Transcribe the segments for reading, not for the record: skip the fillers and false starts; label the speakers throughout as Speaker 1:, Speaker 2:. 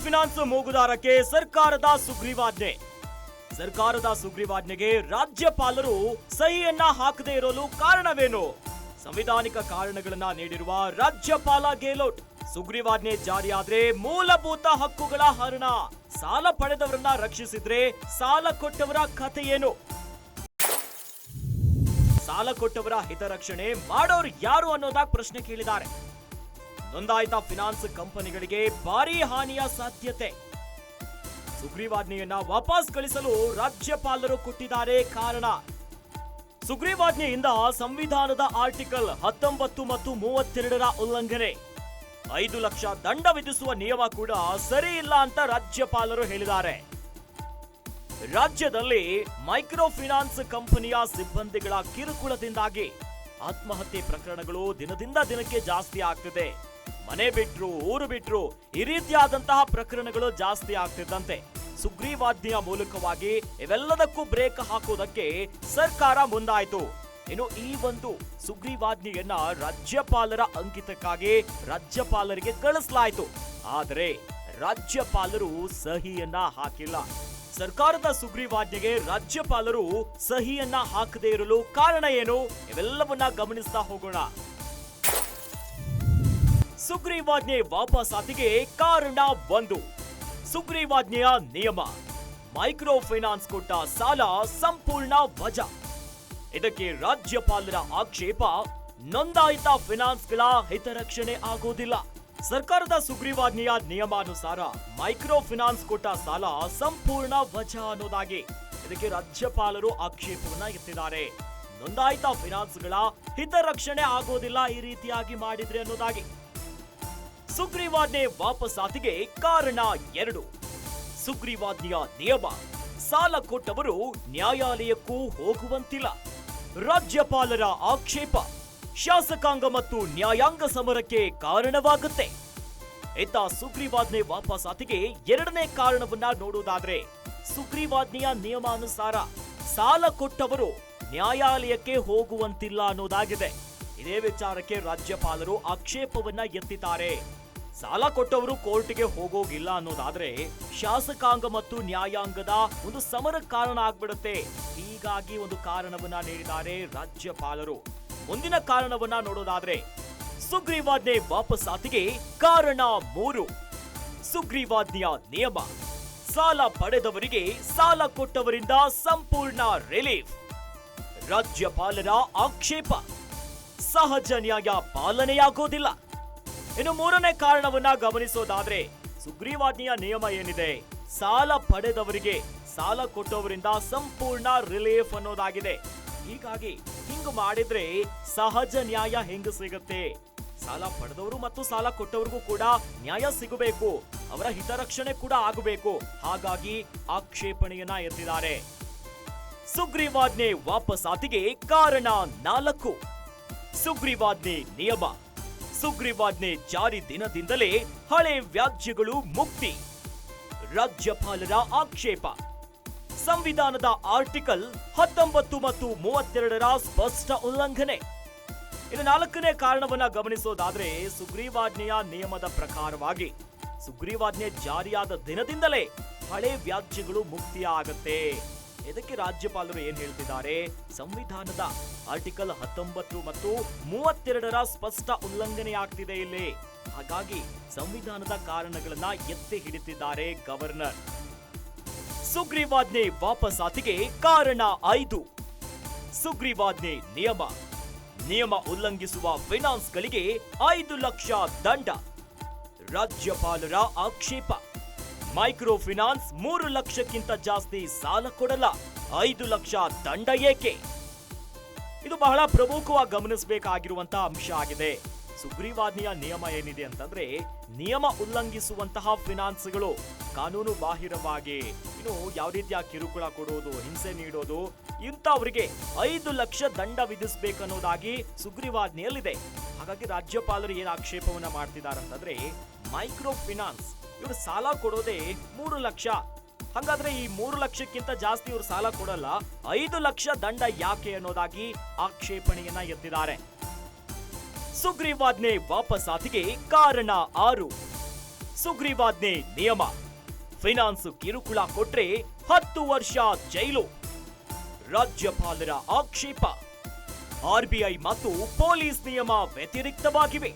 Speaker 1: Finance ಮೂಗುದಾರಕ್ಕೆ ಸರ್ಕಾರದ ಸುಗ್ರೀವಾಜ್ಞೆ. ಸರ್ಕಾರದ ಸುಗ್ರೀವಾಜ್ಞೆಗೆ ರಾಜ್ಯಪಾಲರು ಸಹಿಯನ್ನ ಹಾಕದೇ ಇರಲು ಕಾರಣವೇನು? ಸಂವಿಧಾನಿಕ ಕಾರಣಗಳನ್ನ ನೀಡಿರುವ ರಾಜ್ಯಪಾಲ ಗೆಹ್ಲೋಟ್ ಸುಗ್ರೀವಾಜ್ಞೆ ಜಾರಿಯಾದ್ರೆ ಮೂಲಭೂತ ಹಕ್ಕುಗಳ ಹರಣ, ಸಾಲ ಪಡೆದವರನ್ನ ರಕ್ಷಿಸಿದ್ರೆ ಸಾಲ ಕೊಟ್ಟವರ ಕಥೆ ಏನು? ಸಾಲ ಕೊಟ್ಟವರ ಹಿತರಕ್ಷಣೆ ಮಾಡೋರು ಯಾರು ಅನ್ನೋದಾಗ ಪ್ರಶ್ನೆ ಕೇಳಿದ್ದಾರೆ. ನೋಂದಾಯಿತ ಫಿನಾನ್ಸ್ ಕಂಪನಿಗಳಿಗೆ ಭಾರೀ ಹಾನಿಯ ಸಾಧ್ಯತೆ. ಸುಗ್ರೀವಾಜ್ಞೆಯನ್ನ ವಾಪಸ್ ಕಳಿಸಲು ರಾಜ್ಯಪಾಲರು ಕೊಟ್ಟಿದ್ದಾರೆ ಕಾರಣ. ಸುಗ್ರೀವಾಜ್ಞೆಯಿಂದ ಸಂವಿಧಾನದ ಆರ್ಟಿಕಲ್ 19 ಮತ್ತು 32ರ ಉಲ್ಲಂಘನೆ, 5 ಲಕ್ಷ ದಂಡ ವಿಧಿಸುವ ನಿಯಮ ಕೂಡ ಸರಿ ಇಲ್ಲ ಅಂತ ರಾಜ್ಯಪಾಲರು ಹೇಳಿದ್ದಾರೆ. ರಾಜ್ಯದಲ್ಲಿ ಮೈಕ್ರೋ ಫಿನಾನ್ಸ್ ಕಂಪನಿಯ ಸಿಬ್ಬಂದಿಗಳ ಕಿರುಕುಳದಿಂದಾಗಿ ಆತ್ಮಹತ್ಯೆ ಪ್ರಕರಣಗಳು ದಿನದಿಂದ ದಿನಕ್ಕೆ ಜಾಸ್ತಿ ಆಗ್ತಿದೆ. ಮನೆ ಬಿಟ್ರು, ಊರು ಬಿಟ್ರು, ಈ ರೀತಿಯಾದಂತಹ ಪ್ರಕರಣಗಳು ಜಾಸ್ತಿ ಆಗ್ತಿದ್ದಂತೆ ಸುಗ್ರೀವಾಜ್ಞೆಯ ಮೂಲಕವಾಗಿ ಇವೆಲ್ಲದಕ್ಕೂ ಬ್ರೇಕ್ ಹಾಕೋದಕ್ಕೆ ಸರ್ಕಾರ ಮುಂದಾಯಿತು. ಇನ್ನು ಈ ಒಂದು ಸುಗ್ರೀವಾಜ್ಞೆಯನ್ನ ರಾಜ್ಯಪಾಲರ ಅಂಕಿತಕ್ಕಾಗಿ ರಾಜ್ಯಪಾಲರಿಗೆ ಕಳಿಸಲಾಯಿತು. ಆದರೆ ರಾಜ್ಯಪಾಲರು ಸಹಿಯನ್ನ ಹಾಕಿಲ್ಲ. ಸರ್ಕಾರದ ಸುಗ್ರೀವಾಜ್ಞೆಗೆ ರಾಜ್ಯಪಾಲರು ಸಹಿಯನ್ನ ಹಾಕದೇ ಇರಲು ಕಾರಣ ಏನು? ಇವೆಲ್ಲವನ್ನ ಗಮನಿಸ್ತಾ ಹೋಗೋಣ. ಸುಗ್ರೀವಾಜ್ಞೆ ವಾಪಸಾತಿಗೆ ಕಾರಣ 1. ಸುಗ್ರೀವಾಜ್ಞೆಯ ನಿಯಮ. ಮೈಕ್ರೋ ಫೈನಾನ್ಸ್ ಕೊಟ್ಟ ಸಾಲ ಸಂಪೂರ್ಣ ವಜಾ. ಇದಕ್ಕೆ ರಾಜ್ಯಪಾಲರ ಆಕ್ಷೇಪ, ನೋಂದಾಯಿತ ಫೈನಾನ್ಸ್ಗಳ ಹಿತರಕ್ಷಣೆ ಆಗೋದಿಲ್ಲ. ಸರ್ಕಾರದ ಸುಗ್ರೀವಾಜ್ಞೆಯ ನಿಯಮಾನುಸಾರ ಮೈಕ್ರೋ ಫೈನಾನ್ಸ್ ಕೊಟ್ಟ ಸಾಲ ಸಂಪೂರ್ಣ ವಜಾ ಅನ್ನೋದಾಗಿ ಇದಕ್ಕೆ ರಾಜ್ಯಪಾಲರು ಆಕ್ಷೇಪವನ್ನ ಎತ್ತಿದ್ದಾರೆ. ನೋಂದಾಯಿತ ಫೈನಾನ್ಸ್ಗಳ ಹಿತರಕ್ಷಣೆ ಆಗೋದಿಲ್ಲ ಈ ರೀತಿಯಾಗಿ ಮಾಡಿದ್ರೆ ಅನ್ನೋದಾಗಿ. ಸುಗ್ರೀವಾಜ್ಞೆ ವಾಪಸಾತಿಗೆ ಕಾರಣ 2. ಸುಗ್ರೀವಾಜ್ಞೆಯ ನಿಯಮ. ಸಾಲ ಕೊಟ್ಟವರು ನ್ಯಾಯಾಲಯಕ್ಕೂ ಹೋಗುವಂತಿಲ್ಲ. ರಾಜ್ಯಪಾಲರ ಆಕ್ಷೇಪ ಶಾಸಕಾಂಗ ಮತ್ತು ನ್ಯಾಯಾಂಗ ಸಮರಕ್ಕೆ ಕಾರಣವಾಗುತ್ತೆ. ಇತ್ತ ಸುಗ್ರೀವಾಜ್ಞೆ ವಾಪಸಾತಿಗೆ 2ನೇ ಕಾರಣವನ್ನ ನೋಡುವುದಾದ್ರೆ, ಸುಗ್ರೀವಾಜ್ಞೆಯ ನಿಯಮಾನುಸಾರ ಸಾಲ ಕೊಟ್ಟವರು ನ್ಯಾಯಾಲಯಕ್ಕೆ ಹೋಗುವಂತಿಲ್ಲ ಅನ್ನೋದಾಗಿದೆ. ಇದೇ ವಿಚಾರಕ್ಕೆ ರಾಜ್ಯಪಾಲರು ಆಕ್ಷೇಪವನ್ನ ಎತ್ತಿದ್ದಾರೆ. ಸಾಲ ಕೊಟ್ಟವರು ಕೋರ್ಟ್ಗೆ ಹೋಗೋಗಿಲ್ಲ ಅನ್ನೋದಾದ್ರೆ ಶಾಸಕಾಂಗ ಮತ್ತು ನ್ಯಾಯಾಂಗದ ಒಂದು ಸಮರ ಕಾರಣ ಆಗ್ಬಿಡುತ್ತೆ. ಹೀಗಾಗಿ ಒಂದು ಕಾರಣವನ್ನ ನೀಡಿದ್ದಾರೆ ರಾಜ್ಯಪಾಲರು. ಮುಂದಿನ ಕಾರಣವನ್ನ ನೋಡೋದಾದ್ರೆ, ಸುಗ್ರೀವಾಜ್ಞೆ ವಾಪಸಾತಿಗೆ ಕಾರಣ 3. ಸುಗ್ರೀವಾಜ್ಞೆಯ ನಿಯಮ. ಸಾಲ ಪಡೆದವರಿಗೆ ಸಾಲ ಕೊಟ್ಟವರಿಂದ ಸಂಪೂರ್ಣ ರಿಲೀಫ್. ರಾಜ್ಯಪಾಲರ ಆಕ್ಷೇಪ, ಸಹಜ ನ್ಯಾಯ ಪಾಲನೆಯಾಗೋದಿಲ್ಲ. ಇನ್ನು 3ನೇ ಕಾರಣವನ್ನ ಗಮನಿಸೋದಾದ್ರೆ, ಸುಗ್ರೀವಾಜ್ಞೆಯ ನಿಯಮ ಏನಿದೆ, ಸಾಲ ಪಡೆದವರಿಗೆ ಸಾಲ ಕೊಟ್ಟವರಿಂದ ಸಂಪೂರ್ಣ ರಿಲೀಫ್ ಅನ್ನೋದಾಗಿದೆ. ಹೀಗಾಗಿ ಹಿಂಗ್ ಮಾಡಿದ್ರೆ ಸಹಜ ನ್ಯಾಯ ಹೆಂಗ್ ಸಿಗುತ್ತೆ? ಸಾಲ ಪಡೆದವರು ಮತ್ತು ಸಾಲ ಕೊಟ್ಟವರಿಗೂ ಕೂಡ ನ್ಯಾಯ ಸಿಗಬೇಕು, ಅವರ ಹಿತರಕ್ಷಣೆ ಕೂಡ ಆಗಬೇಕು. ಹಾಗಾಗಿ ಆಕ್ಷೇಪಣೆಯನ್ನ ಎತ್ತಿದ್ದಾರೆ. ಸುಗ್ರೀವಾಜ್ಞೆ ವಾಪಸಾತಿಗೆ ಕಾರಣ 4. ಸುಗ್ರೀವಾಜ್ಞೆ ನಿಯಮ. ಸುಗ್ರೀವಾಜ್ಞೆ ಜಾರಿ ದಿನದಿಂದಲೇ ಹಳೆ ವ್ಯಾಜ್ಯಗಳು ಮುಕ್ತಿ. ರಾಜ್ಯಪಾಲರ ಆಕ್ಷೇಪ, ಸಂವಿಧಾನದ ಆರ್ಟಿಕಲ್ 19 ಮತ್ತು 32ರ ಸ್ಪಷ್ಟ ಉಲ್ಲಂಘನೆ. ಇನ್ನು 4ನೇ ಕಾರಣವನ್ನ ಗಮನಿಸೋದಾದ್ರೆ, ಸುಗ್ರೀವಾಜ್ಞೆಯ ನಿಯಮದ ಪ್ರಕಾರವಾಗಿ ಸುಗ್ರೀವಾಜ್ಞೆ ಜಾರಿಯಾದ ದಿನದಿಂದಲೇ ಹಳೆ ವ್ಯಾಜ್ಯಗಳು ಮುಕ್ತಿಯಾಗತ್ತೆ. ಇದಕ್ಕೆ ರಾಜ್ಯಪಾಲರು ಏನ್ ಹೇಳ್ತಿದ್ದಾರೆ, ಸಂವಿಧಾನದ ಆರ್ಟಿಕಲ್ 19 ಮತ್ತು 32ರ ಸ್ಪಷ್ಟ ಉಲ್ಲಂಘನೆ ಆಗ್ತಿದೆ ಇಲ್ಲಿ. ಹಾಗಾಗಿ ಸಂವಿಧಾನದ ಕಾರಣಗಳನ್ನ ಎತ್ತಿ ಹಿಡಿತಿದ್ದಾರೆ ಗವರ್ನರ್. ಸುಗ್ರೀವಾಜ್ಞೆ ವಾಪಸಾತಿಗೆ ಕಾರಣ 5. ಸುಗ್ರೀವಾಜ್ಞೆ ನಿಯಮ. ನಿಯಮ ಉಲ್ಲಂಘಿಸುವ ಫೈನಾನ್ಸ್ಗಳಿಗೆ 5 ಲಕ್ಷ ದಂಡ. ರಾಜ್ಯಪಾಲರ ಆಕ್ಷೇಪ, ಮೈಕ್ರೋ ಫಿನಾನ್ಸ್ 3 ಲಕ್ಷಕ್ಕಿಂತ ಜಾಸ್ತಿ ಸಾಲ ಕೊಡಲ್ಲ, 5 ಲಕ್ಷ ದಂಡ ಏಕೆ? ಇದು ಬಹಳ ಪ್ರಮುಖವಾಗಿ ಗಮನಿಸಬೇಕಾಗಿರುವಂತಹ ಅಂಶ ಆಗಿದೆ. ಸುಗ್ರೀವಾಜ್ಞೆಯ ನಿಯಮ ಏನಿದೆ ಅಂತಂದ್ರೆ, ನಿಯಮ ಉಲ್ಲಂಘಿಸುವಂತಹ ಫಿನಾನ್ಸ್ಗಳು ಕಾನೂನು ಬಾಹಿರವಾಗಿ ಯಾವ ರೀತಿಯ ಕಿರುಕುಳ ಕೊಡೋದು, ಹಿಂಸೆ ನೀಡೋದು, ಇಂಥವರಿಗೆ 5 ಲಕ್ಷ ದಂಡ ವಿಧಿಸಬೇಕನ್ನೋದಾಗಿ ಸುಗ್ರೀವಾಜ್ಞೆಯಲ್ಲಿದೆ. ಹಾಗಾಗಿ ರಾಜ್ಯಪಾಲರು ಏನ್ ಆಕ್ಷೇಪವನ್ನ ಮಾಡ್ತಿದ್ದಾರೆ ಅಂತಂದ್ರೆ, ಮೈಕ್ರೋ ಫಿನಾನ್ಸ್ ಇವರು ಸಾಲ ಕೊಡೋದೇ 3 ಲಕ್ಷ. ಹಾಗಾದ್ರೆ ಈ 3 ಲಕ್ಷಕ್ಕಿಂತ ಜಾಸ್ತಿ ಇವರು ಸಾಲ ಕೊಡಲ್ಲ, 5 ಲಕ್ಷ ದಂಡ ಯಾಕೆ ಅನ್ನೋದಾಗಿ ಆಕ್ಷೇಪಣೆಯನ್ನ ಎತ್ತಿದ್ದಾರೆ. ಸುಗ್ರೀವಾಜ್ಞೆ ವಾಪಸಾತಿಗೆ ಕಾರಣ 6. ಸುಗ್ರೀವಾಜ್ಞೆ ನಿಯಮ, ಫೈನಾನ್ಸ್ ಕಿರುಕುಳ ಕೊಟ್ರೆ 10 ವರ್ಷ ಜೈಲು. ರಾಜ್ಯಪಾಲರ ಆಕ್ಷೇಪ. ಆರ್ಬಿಐ ಮತ್ತು ಪೊಲೀಸ್ ನಿಯಮ ವ್ಯತಿರಿಕ್ತವಾಗಿವೆ.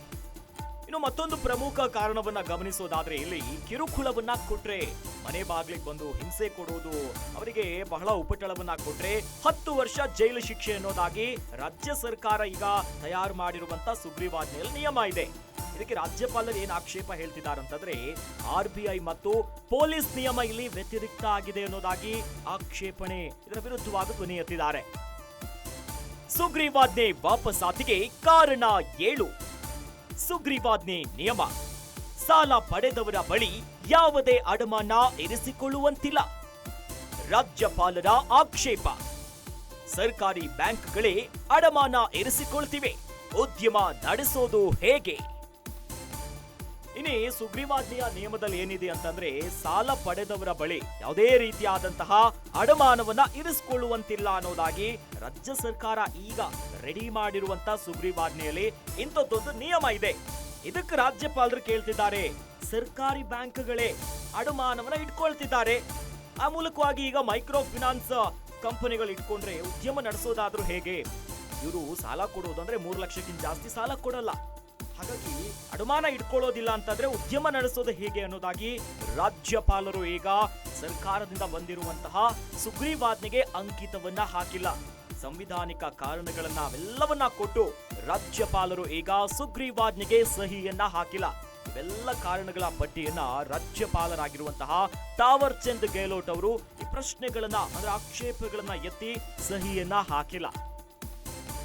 Speaker 1: ಇನ್ನು ಮತ್ತೊಂದು ಪ್ರಮುಖ ಕಾರಣವನ್ನ ಗಮನಿಸೋದಾದ್ರೆ ಇಲ್ಲಿ ಕಿರುಕುಳವನ್ನ ಕೊಟ್ರೆ, ಮನೆ ಬಾಗ್ಲಿಗೆ ಬಂದು ಹಿಂಸೆ ಕೊಡುವುದು, ಅವರಿಗೆ ಬಹಳ ಉಪಟಳವನ್ನ ಕೊಟ್ರೆ 10 ವರ್ಷ ಜೈಲು ಶಿಕ್ಷೆ ಅನ್ನೋದಾಗಿ ರಾಜ್ಯ ಸರ್ಕಾರ ಈಗ ತಯಾರು ಮಾಡಿರುವಂತ ಸುಗ್ರೀವಾಜ್ಞೆಯಲ್ಲಿ ನಿಯಮ ಇದೆ. ಇದಕ್ಕೆ ರಾಜ್ಯಪಾಲರು ಏನ್ ಆಕ್ಷೇಪ ಹೇಳ್ತಿದ್ದಾರಂತಂದ್ರೆ ಆರ್ಬಿಐ ಮತ್ತು ಪೊಲೀಸ್ ನಿಯಮ ಇಲ್ಲಿ ವ್ಯತಿರಿಕ್ತ ಆಗಿದೆ ಅನ್ನೋದಾಗಿ ಆಕ್ಷೇಪಣೆ, ಇದರ ವಿರುದ್ಧವಾಗಿ ಧ್ವನಿ ಎತ್ತಿದ್ದಾರೆ. ಸುಗ್ರೀವಾಜ್ಞೆ ವಾಪಸಾತಿಗೆ ಕಾರಣ 7. ಸುಗ್ರೀವಾಜ್ಞೆ ನಿಯಮ, ಸಾಲ ಪಡೆದವರ ಬಳಿ ಯಾವುದೇ ಅಡಮಾನ ಇರಿಸಿಕೊಳ್ಳುವಂತಿಲ್ಲ. ರಾಜ್ಯಪಾಲರ ಆಕ್ಷೇಪ. ಸರ್ಕಾರಿ ಬ್ಯಾಂಕ್ಗಳೇ ಅಡಮಾನ ಇರಿಸಿಕೊಳ್ತಿವೆ, ಉದ್ಯಮ ನಡೆಸೋದು ಹೇಗೆ? ಇನ್ನು ಸುಗ್ರೀವಾಜ್ಞೆಯ ನಿಯಮದಲ್ಲಿ ಏನಿದೆ ಅಂತಂದ್ರೆ ಸಾಲ ಪಡೆದವರ ಬಳಿ ಯಾವುದೇ ರೀತಿಯಾದಂತಹ ಅಡಮಾನವನ್ನ ಇರಿಸಿಕೊಳ್ಳುವಂತಿಲ್ಲ ಅನ್ನೋದಾಗಿ ರಾಜ್ಯ ಸರ್ಕಾರ ಈಗ ರೆಡಿ ಮಾಡಿರುವಂತ ಸುಗ್ರೀವಾಜ್ಞೆಯಲ್ಲಿ ಇಂಥದ್ದೊಂದು ನಿಯಮ ಇದೆ. ಇದಕ್ಕೆ ರಾಜ್ಯಪಾಲರು ಕೇಳ್ತಿದ್ದಾರೆ, ಸರ್ಕಾರಿ ಬ್ಯಾಂಕ್ಗಳೇ ಅಡಮಾನವನ್ನ ಇಟ್ಕೊಳ್ತಿದ್ದಾರೆ, ಆ ಮೂಲಕವಾಗಿ ಈಗ ಮೈಕ್ರೋ ಫಿನಾನ್ಸ್ ಕಂಪನಿಗಳು ಇಟ್ಕೊಂಡ್ರೆ ಉದ್ಯಮ ನಡೆಸೋದಾದ್ರೂ ಹೇಗೆ? ಇವರು ಸಾಲ ಕೊಡೋದಂದ್ರೆ 3 ಲಕ್ಷಕ್ಕಿಂತ ಜಾಸ್ತಿ ಸಾಲ ಕೊಡಲ್ಲ, ಹಾಗಾಗಿ ಅಡಮಾನ ಇಟ್ಕೊಳ್ಳೋದಿಲ್ಲ ಅಂತಂದ್ರೆ ಉದ್ಯಮ ನಡೆಸೋದು ಹೇಗೆ ಅನ್ನೋದಾಗಿ ರಾಜ್ಯಪಾಲರು ಈಗ ಸರ್ಕಾರದಿಂದ ಬಂದಿರುವಂತಹ ಸುಗ್ರೀವಾಜ್ಞೆಗೆ ಅಂಕಿತವನ್ನ ಹಾಕಿಲ್ಲ. ಸಂವಿಧಾನಿಕ ಕಾರಣಗಳನ್ನ ಅವೆಲ್ಲವನ್ನ ಕೊಟ್ಟು ರಾಜ್ಯಪಾಲರು ಈಗ ಸುಗ್ರೀವಾಜ್ಞೆಗೆ ಸಹಿಯನ್ನ ಹಾಕಿಲ್ಲ. ಇವೆಲ್ಲ ಕಾರಣಗಳ ಪಟ್ಟಿಯನ್ನ ರಾಜ್ಯಪಾಲರಾಗಿರುವಂತಹ ತಾವರ್ ಚಂದ್ ಗೆಹ್ಲೋಟ್ ಅವರು ಈ ಪ್ರಶ್ನೆಗಳನ್ನ ಅಂದ್ರೆ ಆಕ್ಷೇಪಗಳನ್ನ ಎತ್ತಿ ಸಹಿಯನ್ನ ಹಾಕಿಲ್ಲ.